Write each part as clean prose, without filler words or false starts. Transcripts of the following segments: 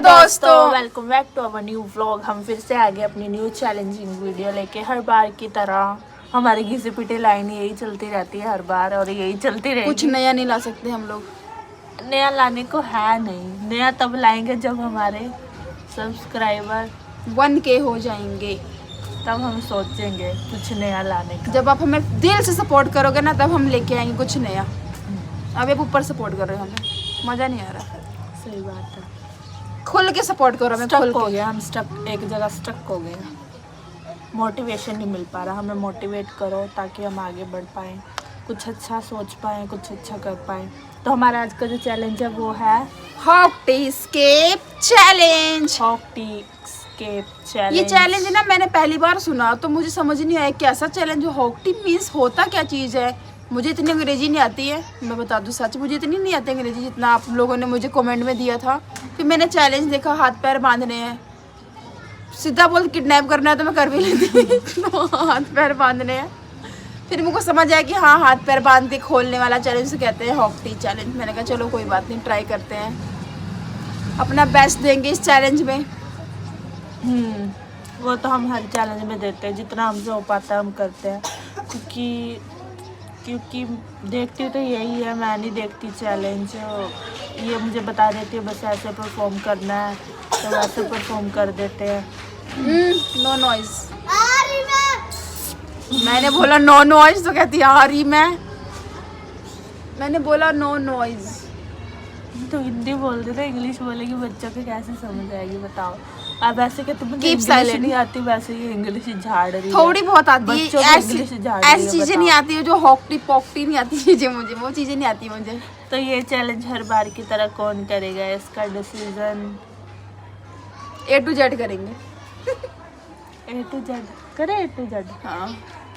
दोस्तों, welcome back to our new vlog. हम फिर से आ गए अपनी न्यू चैलेंजिंग वीडियो लेके। हर बार की तरह हमारी घिसे पिटे लाइन यही चलती रहती है हर बार, और यही चलती रहेगी। कुछ नया नहीं ला सकते हम लोग। नया लाने को है नहीं, नया तब लाएंगे जब हमारे सब्सक्राइबर 1K हो जाएंगे। तब हम सोचेंगे कुछ नया लाने का। जब आप हमें दिल से सपोर्ट करोगे ना, तब हम लेके आएंगे कुछ नया। अब आप ऊपर सपोर्ट कर रहे हो, हमें मजा नहीं आ रहा। सही बात है, खुल के सपोर्ट करो हमें। खुल स्टक हो के गया, हम स्टक एक जगह स्टक हो गए। मोटिवेशन नहीं मिल पा रहा, हमें मोटिवेट करो ताकि हम आगे बढ़ पाएँ, कुछ अच्छा सोच पाएँ, कुछ अच्छा कर पाएँ। तो हमारा आज का जो चैलेंज है वो है हॉकी स्केप चैलेंज। हॉकी स्केप चैलेंज। ये चैलेंज ना मैंने पहली बार सुना, तो मुझे समझ नहीं आया कैसा चैलेंज। हॉकी मीन्स होता क्या चीज़ है। मुझे इतनी अंग्रेजी नहीं आती है, मैं बता दूं सच, मुझे इतनी नहीं आती अंग्रेजी जितना आप लोगों ने मुझे कमेंट में दिया था। फिर मैंने चैलेंज देखा, हाथ पैर बांधने हैं। सीधा बोल किडनैप करना है तो मैं कर भी लेती तो हाथ पैर बांधने हैं। फिर मुझको समझ आया कि हाँ, हाथ पैर बांध के खोलने वाला चैलेंज कहते हैं हॉकी चैलेंज। मैंने कहा चलो कोई बात नहीं, ट्राई करते हैं, अपना बेस्ट देंगे इस चैलेंज में। वो तो हम हर चैलेंज में देते हैं, जितना हमसे हो पाता है हम करते हैं। क्योंकि देखती तो यही है, मैं नहीं देखती चैलेंज। ये मुझे बता देती है बस ऐसे परफॉर्म करना है, तो वैसे परफॉर्म कर देते हैं। No noise. मैंने बोला नो नॉइज तो कहती आ रही मैंने बोला नो नॉइज। तो हिंदी बोल दे, तो इंग्लिश बोलेगी, बच्चों को कैसे समझ आएगी बताओ। अब ऐसे कि तुम्हें Keep इंग्लिश silent. नहीं आती, वैसे ये इंग्लिश झाड़ रही है। थोड़ी बहुत आती बच्चों है, को ऐसी इंग्लिश झाड़ रही है, चीजें बताओ। नहीं आती है जो हॉकी पॉकटी नहीं आती चीजें। मुझे वो चीजें नहीं आती मुझे। तो ये चैलेंज हर बार की तरह कौन करेगा, इसका डिसीजन A to Z करेंगे। A to Z करे। A to Z, हाँ,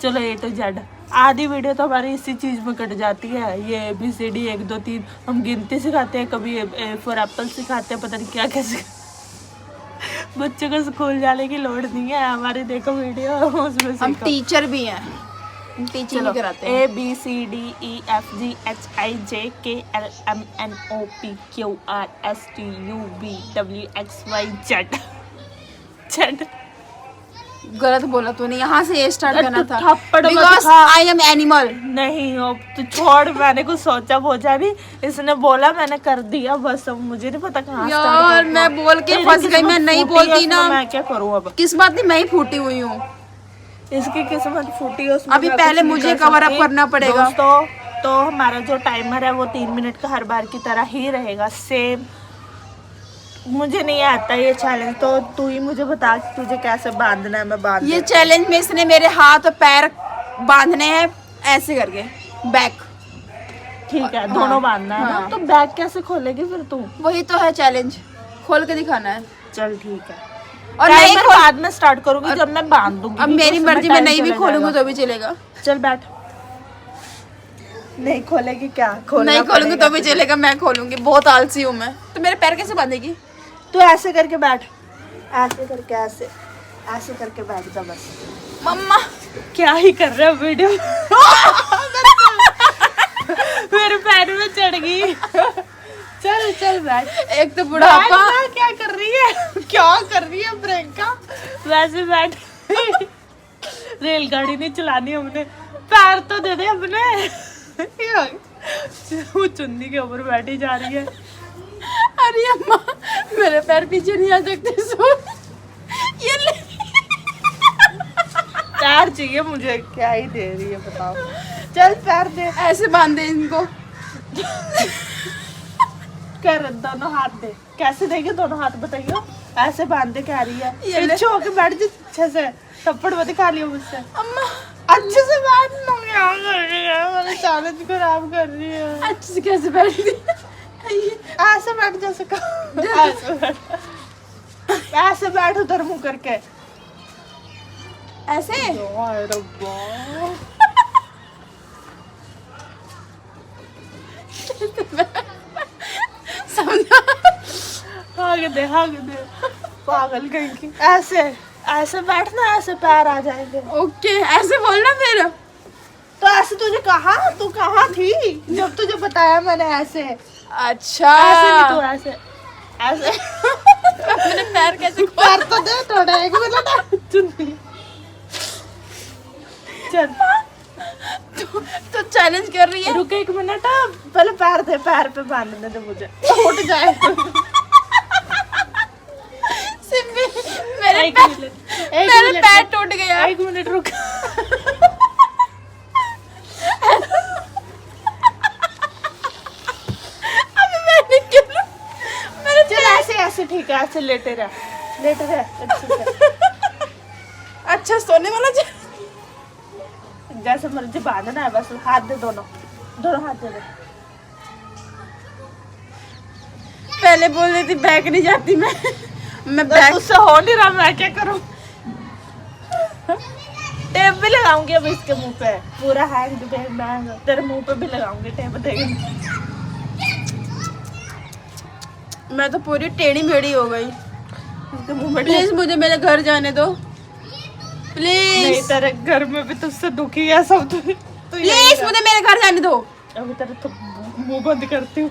चलो A to Z। आधी वीडियो तो हमारी इसी चीज में कट जाती है। ये ABCD 1 2 3 हम गिनती सिखाते हैं, कभी A for एप्पल सिखाते हैं, पता नहीं क्या क्या बच्चों को स्कूल जाने की लोड नहीं है हमारी। देखो वीडियो, उसमें हम सीखो। टीचर भी हैं, हम टीचिंग भी कराते हैं। ABCDEFGHIJKLMNOPQRSTUVWXYZ। Z गलत बोला तूने, यहाँ से ये स्टार्ट करना था। थप्पड़ मत बिकॉज खा। I am animal. नहीं, अब तो छोड़, मैंने कुछ सोचा बोझा नहीं, इसने बोला मैंने कर दिया बस। अब मुझे नहीं पता कहाँ start यार करना। मैं बोल के तेरी फंस गई, किस्मत मैं नहीं फूटी है, बोलती ना। उसमें मैं क्या करूँ अब। किस्मत नहीं, मैं ही फूटी हुई हूँ। इसकी किस्मत फूटी है, उसमें अभी मैं पहले कुछ नहीं मुझे कर कवर अप सकती। करना पड़ेगा। दोस्तों, तो हमारा जो टाइमर है वो 3 मिनट का हर बार की तरह ही रहेगा, सेम। मुझे नहीं आता ये चैलेंज, तो तू ही मुझे बता कि तुझे कैसे बांधना है, मैं बांध ये देती चैलेंज में इसने मेरे हाथ और पैर बांधने हैं ऐसे करके, बैक। हूँ। ठीक है, दोनों बांधना है ना। हाँ। तो बैग कैसे खोलेगी फिर तू। वही तो है चैलेंज, खोल के दिखाना है। चल ठीक है, और टाइमर नहीं खोल, बाद में स्टार्ट करूंगी जब मैं बांध दूंगी। अब मेरी उसमें मर्जी में time नहीं भी चला खोलूंगी जाएगा। तो भी चलेगा। चल बैठ। नहीं खोलेगी क्या? नहीं खोलूंगी तो भी चलेगा, मैं खोलूंगी। बहुत आलसी हूँ मैं। तो मेरे पैर कैसे बांधेगी? तू ऐसे करके बैठ, ऐसे करके, ऐसे ऐसे करके बैठ जा बस। मम्मा क्या ही कर रहे हो वीडियो मेरे पैर में चढ़ गई। चल चल बैठ। एक तो बुढ़ापा। बैठ, क्या कर रही है क्या कर रही है प्रियंका? वैसे बैठ। रेलगाड़ी नहीं चलानी हमने, पैर तो दे दे अपने। वो चुन्नी के ऊपर बैठी जा रही है। अरे अम्मा, मेरे पैर पीछे नहीं आ सकते। सो ये ले। पैर चाहिए मुझे, क्या ही दे रही है बताओ। चल पैर दे। ऐसे बांधे इनको। कर, दोनों हाथ दे। कैसे देंगे दोनों हाथ बताइयो? ऐसे बांध दे कह रही है। ये ले। पीछे होके बैठ जा अच्छे से, थप्पड़ मत खा लियो मुझसे। अम्मा अच्छे से बैठ ना, क्या कर रही है? मेरा चैलेंज खराब कर रही है। अच्छे से कैसे बैठती? ऐसे बैठ जैसे ऐसे बैठ, ऐसे बैठ उधर मुंह करके। ऐसे समझा? हाँक दे पागल कहीं की। ऐसे ऐसे बैठना, ऐसे पैर आ जाएंगे। ओके, ऐसे बोलना फिर। तो ऐसे तुझे कहा, तू कहाँ थी जब तुझे बताया मैंने? ऐसे अच्छा, ऐसे नहीं, तू ऐसे ऐसे अपने पैर कैसे पैर तो दे थोड़ा, एक मिनट चुन्नी। चल तो चैलेंज कर रही है। रुक एक मिनट, पहले पैर दे, पैर पे बांधने दे मुझे, उठ जाए। सिम्बी मेरे एक पैर मिनट, मेरे पैर टूट गया। एक मिनट रुक। अभी मैंने क्यों मेरे चल ऐसे ऐसे ठीक है, ऐसे लेटे रह अच्छे से। अच्छा सोने वाला जैसे मर्जी बांधना है, बस हाथ दे, दोनों हाथ दे दे। पहले बोल रही थी बैग नहीं जाती मैं बैग उससे हो नहीं रहा, मैं क्या करूं? टेप भी लगाऊंगी अब इसके मुंह पे, पूरा हैंग बैग तेरे मुंह पे भी लगाऊंगी टेप, देखेंगे। मैं तो पूरी टेढ़ी मेढ़ी हो गई। इसके मुंह में प्लीज मुझे मेरे घर जाने दो नहीं, प्लीज तेरे घर में भी तुझसे दुखी है सब। तो प्लीज मुझे मेरे घर जाने दो अभी तेरे तो मुंह बंद करती हूँ।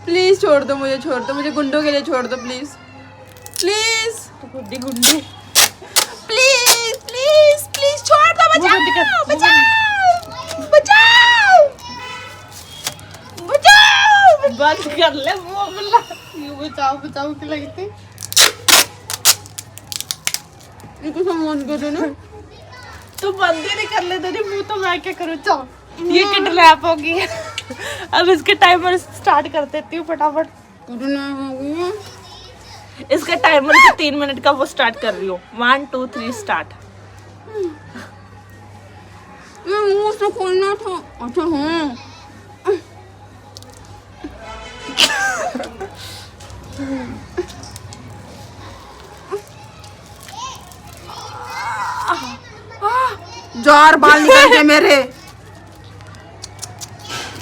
प्लीज छोड़ दो मुझे गुंडों के लिए छोड़ दो प्लीज प्लीज तो गुड्डी गुंडी प्लीज प्लीज प्लीज छोड़ दो मुंह बंद कर, बचाओ बचाओ बचाओ बंद कर ले मुंह बोला। यूं बचाओ की लगती। इनको समझ के दो ना। तू बंद ही नहीं कर ले तेरी मुंह, तो मैं क्या करूँ? चल ये किडनैप हो गई। अब इसके टाइमर स्टार्ट कर देती हूँ फटाफट। इसका टाइमर से 3 मिनट का वो स्टार्ट कर रही हूँ। 1 2 3 स्टार्ट। मैं मुंह से खोलना था। अच्छा हाँ जार बाल निकल गए मेरे,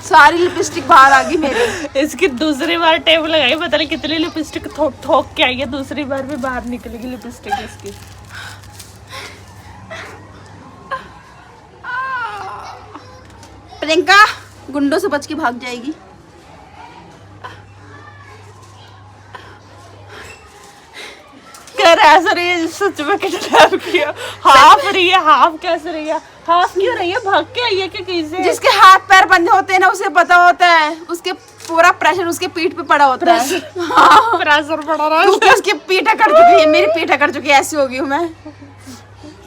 सारी लिपस्टिक बाहर आ गई मेरी। इसकी दूसरी बार टेप लगाई, पता नहीं कितनी लिपस्टिक ठोक के आई है, दूसरी बार भी बाहर निकलेगी लिपस्टिक इसकी। प्रियंका गुंडों से बच के भाग जाएगी। कर ऐसा रही है सच में किडनैप किया। हाफ रही है, हाफ कैसे रही है? हाफ क्यों रही है? भाग के आई है कि कैसे? जिसके हाथ पैर बंधे होते हैं ना उसे पता होता है, उसके पूरा प्रेशर उसके पीठ पे पड़ा होता है। हाँ प्रेशर पड़ा रहा है। क्योंकि उसकी पीठ अकड़ चुकी है, मेरी पीठ अकड़ चुकी है, ऐसी हो गई हूँ मैं।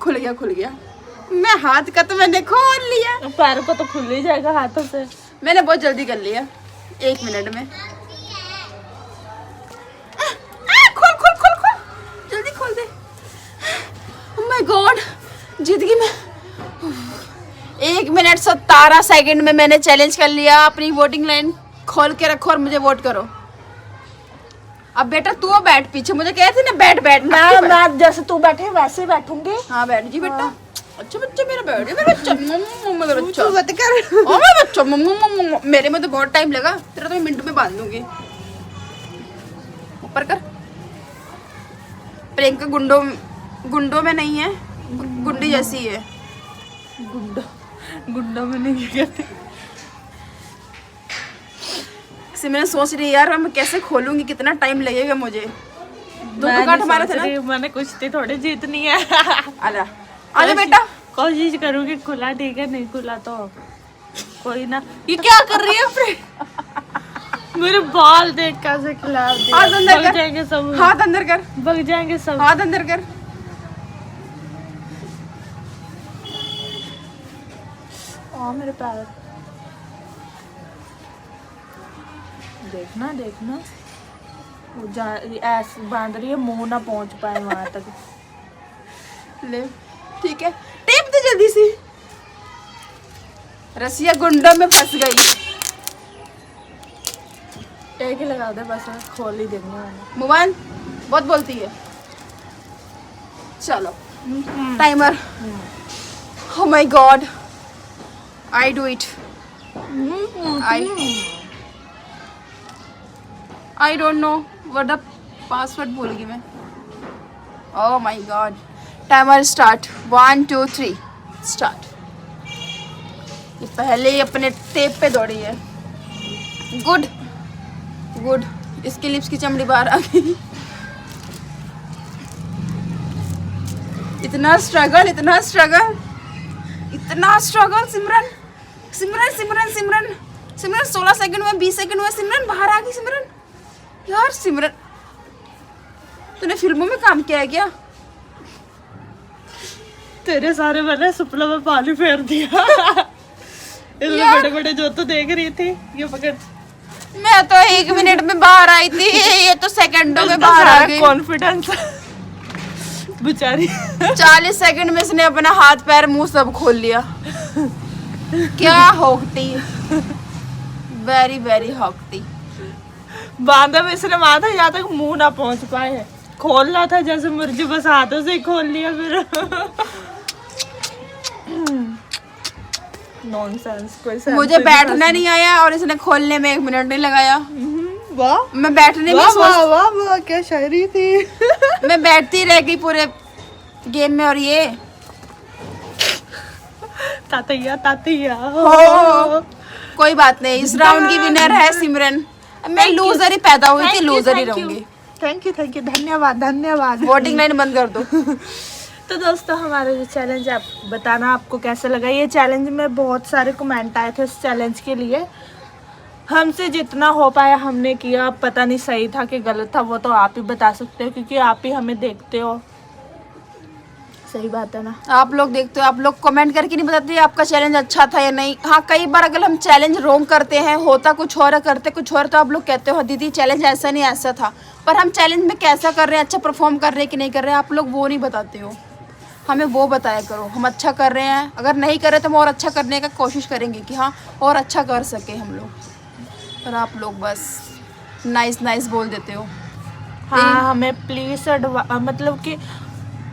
खुल गया मैं हाथ का तो मैंने खोल लिया, पैर को तो खुल ही जाएगा हाथों से। मैंने बहुत जल्दी कर लिया 1 मिनट में। खोल जल्दी खोल दे। ओह माय गॉड जीत गई मैं। 1 मिनट 17 सेकंड में मैंने चैलेंज कर लिया। अपनी वोटिंग लाइन खोल के रखो और मुझे वोट करो। अब बेटा तू बैठ पीछे, मुझे कहते ना बैठ मैं जैसे तू बैठे वैसे ही बैठूंगी। हाँ बैठ जी बेटा। अच्छा बच्चा मेरा बैठ मेरा बच्चा मेरा बच्चा तू मत कर। ओ मेरा बच्चा मेरे में तो बहुत टाइम लगा, तेरा तो मैं मिनट में बांध दूंगी। ऊपर कर। प्रियंका गुंडों में नहीं है, गुंडी जैसी है। गुंडा में नहीं कहते। इसे मैंने सोच रही यार मैं कैसे खोलूंगी, कितना टाइम लगेगा मुझे। 2 काट हमारा था ना। मैंने कुश्ती थोड़ी जीतनी है। आजा आजा बेटा। कोशिश करूंगी, खुला ठीक है, नहीं खुला तो कोई ना। ये क्या कर रही है फिर? मेरे बाल देख कैसे खिला दिए। हाथ अंदर कर, जाएंगे सब, हाथ अंदर कर, भग जाएंगे सब। हाथ अंदर कर। मेरे पैर देखना वो ऐसे बांध रही है, मुंह ना पहुंच पाए वहां तक। ले ठीक है, टेप दे जल्दी से। रसिया गुंडों में फंस गई। एक ही लगा दे बस, खोल ही देंगे मैंने। मुबान बहुत बोलती है। चलो timer. Oh my God, I do it. I don't know what the password भूल गई मैं। Oh my God. Timer start. 1 2 3 start. ये पहले ही अपने टेप पे दौड़ी है। गुड। इसकी लिप्स की चमड़ी बाहर आ गई। इतना स्ट्रगल, इतना स्ट्रगल, इतना स्ट्रगल। सिमरन सिमरन सिमरन सिमरन सिमरन 16 सेकंड हुए, 20 सेकंड हुए, सिमरन बाहर आ गई। सिमरन यार, सिमरन तूने फिल्मों में काम किया है क्या? तेरे सारे मैंने सपनों में पानी फेर दिया। इतने यार। बड़े बड़े जो तो देख रही थी, ये पकड़। मैं तो 1 मिनट में बाहर आई थी, ये तो सेकंडों में बाहर आ गई। कॉन्फिडेंस बेचारी। 40 सेकंड में इसने अपना हाथ पैर मुंह सब खोल लिया। क्या होती, वेरी वेरी होती। बांधा में इसने माथा यहाँ तक मुंह ना पहुंच पाए, खोलना था जैसे मर्जी, बस हाथों से ही खोल लिया फिर। नॉनसेंस, कोई सेंस मुझे बैठना नहीं आया और इसने खोलने में 1 मिनट नहीं लगाया। वाह मैं बैठने में वाह सोच, वाह वाह, क्या शायरी थी। मैं बैठती रह गई पूरे गेम में। और ये तातैया तातैया। हो, कोई बात नहीं, इस राउंड की विनर है सिमरन। मैं लूजर ही पैदा हुई थी, लूजर ही रहूंगी। थैंक यू, धन्यवाद धन्यवाद। वोटिंग लाइन बंद कर दो। तो दोस्तों, हमारा जो चैलेंज है, आप बताना आपको कैसा लगा। ये चैलेंज में बहुत सारे कमेंट आए थे इस चैलेंज के लिए। हमसे जितना हो पाया हमने किया। पता नहीं सही था कि गलत था, वो तो आप ही बता सकते हो, क्योंकि आप ही हमें देखते हो। सही बात है ना? आप लोग देखते हो, आप लोग कमेंट करके नहीं बताते आपका चैलेंज अच्छा था या नहीं। हाँ, कई बार अगर हम चैलेंज रॉन्ग करते हैं, होता कुछ और है, करते कुछ और, तो आप लोग कहते हो दीदी चैलेंज ऐसा नहीं ऐसा था। पर हम चैलेंज में कैसा कर रहे हैं, अच्छा परफॉर्म कर रहे हैं कि नहीं कर रहे हैं, आप लोग वो नहीं बताते हो। हमें वो बताया करो, हम अच्छा कर रहे हैं। अगर नहीं कर रहे तो हम और अच्छा करने का कोशिश करेंगे कि हाँ और अच्छा कर सके हम लोग। पर आप लोग बस नाइस नाइस बोल देते हो। हाँ, हमें प्लीज़ मतलब कि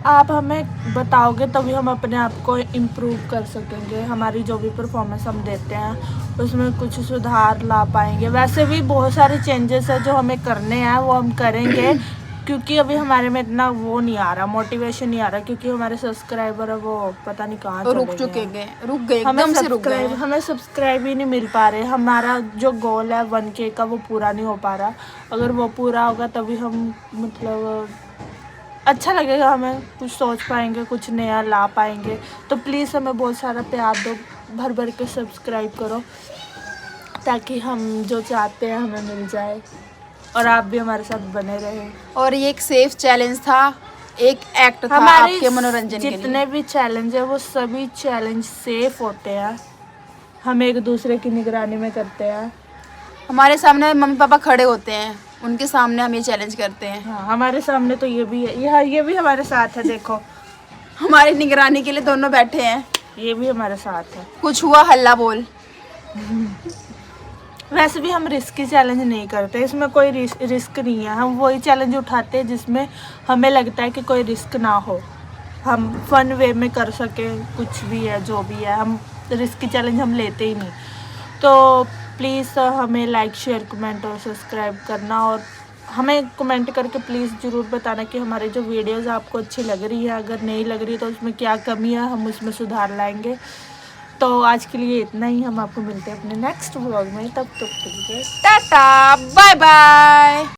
आप हमें बताओगे तभी हम अपने आप को इम्प्रूव कर सकेंगे। हमारी जो भी परफॉर्मेंस हम देते हैं उसमें कुछ सुधार ला पाएंगे। वैसे भी बहुत सारे चेंजेस है जो हमें करने हैं, वो हम करेंगे, क्योंकि अभी हमारे में इतना वो नहीं आ रहा, मोटिवेशन नहीं आ रहा, क्योंकि हमारे सब्सक्राइबर है वो पता नहीं कहाँ रुक चुके गए, रुक गए, एकदम से रुक गए। हमें सब्सक्राइब ही नहीं मिल पा रहे। हमारा जो गोल है 1K का, वो पूरा नहीं हो पा रहा। अगर वो पूरा होगा तभी हम मतलब अच्छा लगेगा, हमें कुछ सोच पाएंगे, कुछ नया ला पाएंगे। तो प्लीज़ हमें बहुत सारा प्यार दो, भर भर के सब्सक्राइब करो, ताकि हम जो चाहते हैं हमें मिल जाए और आप भी हमारे साथ बने रहे। और ये एक सेफ चैलेंज था, एक एक्ट था हमारे आपके मनोरंजन के लिए। जितने भी चैलेंज है वो सभी चैलेंज सेफ होते हैं, हम एक दूसरे की निगरानी में करते हैं। हमारे सामने मम्मी पापा खड़े होते हैं, उनके सामने हम ये चैलेंज करते हैं। हाँ, हमारे सामने तो ये भी है, ये भी हमारे साथ है। देखो, हमारी निगरानी के लिए दोनों बैठे हैं। ये भी हमारे साथ है। कुछ हुआ हल्ला बोल। वैसे भी हम रिस्की चैलेंज नहीं करते, इसमें कोई रिस्क नहीं है। हम वही चैलेंज उठाते हैं जिसमें हमें लगता है कि कोई रिस्क ना हो, हम फन वे में कर सके। कुछ भी है, जो भी है, हम रिस्की चैलेंज हम लेते ही नहीं। तो प्लीज़ हमें लाइक, शेयर, कमेंट और सब्सक्राइब करना, और हमें कमेंट करके प्लीज़ ज़रूर बताना कि हमारे जो वीडियोज़ आपको अच्छी लग रही है। अगर नहीं लग रही तो उसमें क्या कमी है, हम उसमें सुधार लाएंगे। तो आज के लिए इतना ही। हम आपको मिलते हैं अपने नेक्स्ट व्लॉग में, तब तक के लिए टाटा, बाय बाय।